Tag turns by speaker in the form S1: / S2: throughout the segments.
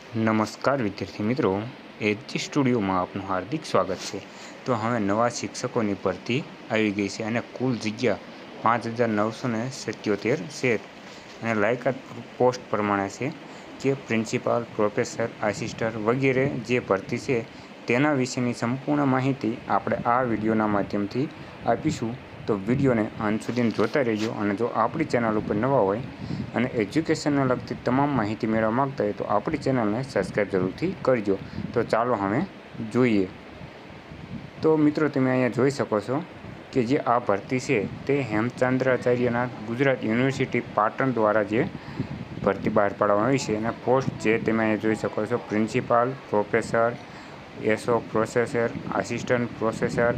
S1: નમસ્કાર વિદ્યાર્થી મિત્રો, એજી સ્ટુડિયોમાં આપનું હાર્દિક સ્વાગત છે। તો હવે નવા શિક્ષકોની ભરતી આવી ગઈ છે અને કુલ જગ્યા 5977 છે અને લાયકાત પોસ્ટ પ્રમાણે છે કે પ્રિન્સિપાલ, પ્રોફેસર, આસિસ્ટન્ટ વગેરે જે ભરતી છે તેના વિશેની સંપૂર્ણ માહિતી આપણે આ વિડીયોના માધ્યમથી આપીશું। તો વિડીયોને અંત સુધી જોતા રહેજો અને જો આપણી ચેનલ ઉપર નવા હોય અને એજ્યુકેશનને લગતી તમામ માહિતી મેળવવા માગતા હોય તો આપણી ચેનલને સબસ્ક્રાઈબ જરૂરથી કરજો। તો ચાલો હવે જોઈએ। તો મિત્રો તમે અહીંયા જોઈ શકો છો કે જે આ ભરતી છે તે હેમચંદ્રાચાર્યના ગુજરાત યુનિવર્સિટી પાટણ દ્વારા જે ભરતી બહાર પાડવામાં આવી છે અને પોસ્ટ જે તમે અહીંયા જોઈ શકો છો principal, professor, SO professor, assistant professor,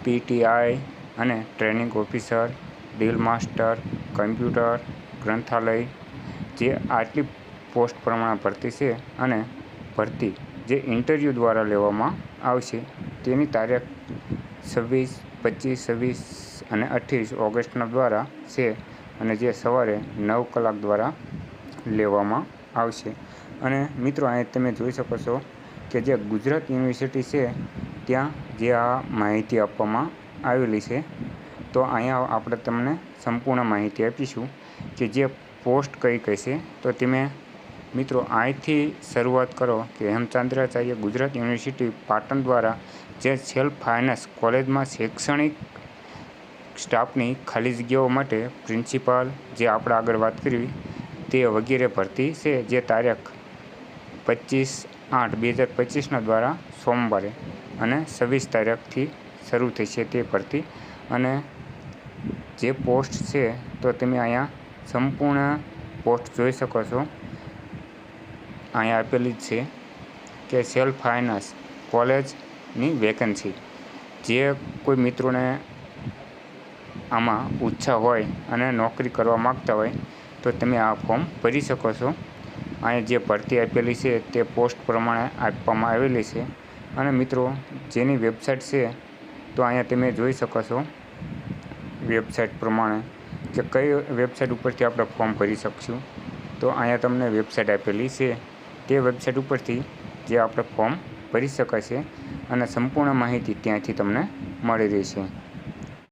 S1: PTI અને training officer, drill master, computer, ગ્રંથાલય જે આટલી પોસ્ટ પ્રમાણે ભરતી છે અને ભરતી જે ઇન્ટરવ્યૂ દ્વારા લેવામાં આવશે તેની તારીખ 26, 25, 26 અને 28 ઓગસ્ટના દ્વારા છે અને જે સવારે 9 કલાક દ્વારા લેવામાં આવશે। અને મિત્રો અહીં તમે જોઈ શકો છો કે જે ગુજરાત યુનિવર્સિટી છે ત્યાં જે આ માહિતી આપવામાં આવેલી છે। તો અહીંયા આપણે તમને સંપૂર્ણ માહિતી આપીશું કે જે પોસ્ટ કઈ કઈ છે। તો તમે મિત્રો અહીંથી શરૂઆત કરો કે હેમચંદ્રાચાર્ય ગુજરાત યુનિવર્સિટી પાટણ દ્વારા જે સેલ્ફ ફાઇનાન્સ કોલેજમાં શૈક્ષણિક સ્ટાફની ખાલી જગ્યાઓ માટે પ્રિન્સિપાલ જે આપણે આગળ વાત કરી તે વગેરે ભરતી છે જે તારીખ 25/8/2025ના દ્વારા સોમવારે અને 26 તારીખથી શરૂ થઈ છે તે ભરતી। અને જે પોસ્ટ છે તો તમે અહીંયા સંપૂર્ણ પોસ્ટ જોઈ શકો છો, અહીંયા આપેલી જ છે કે સેલ્ફ ફાઇનાન્સ કોલેજની વેકન્સી। જે કોઈ મિત્રોને આમાં ઉત્સાહ હોય અને નોકરી કરવા માગતા હોય તો તમે આ ફોર્મ ભરી શકો છો। અહીંયા જે ભરતી આપેલી છે તે પોસ્ટ પ્રમાણે આપવામાં આવેલી છે અને મિત્રો જેની વેબસાઇટ છે તો અહીંયા તમે જોઈ શકો છો વેબસાઇટ પ્રમાણે કે કઈ વેબસાઇટ ઉપરથી આપણે ફોર્મ ભરી શકશું। તો અહીંયા તમને વેબસાઇટ આપેલી છે તે વેબસાઇટ ઉપરથી જે આપણે ફોર્મ ભરી શકાશે અને સંપૂર્ણ માહિતી ત્યાંથી તમને મળી રહેશે।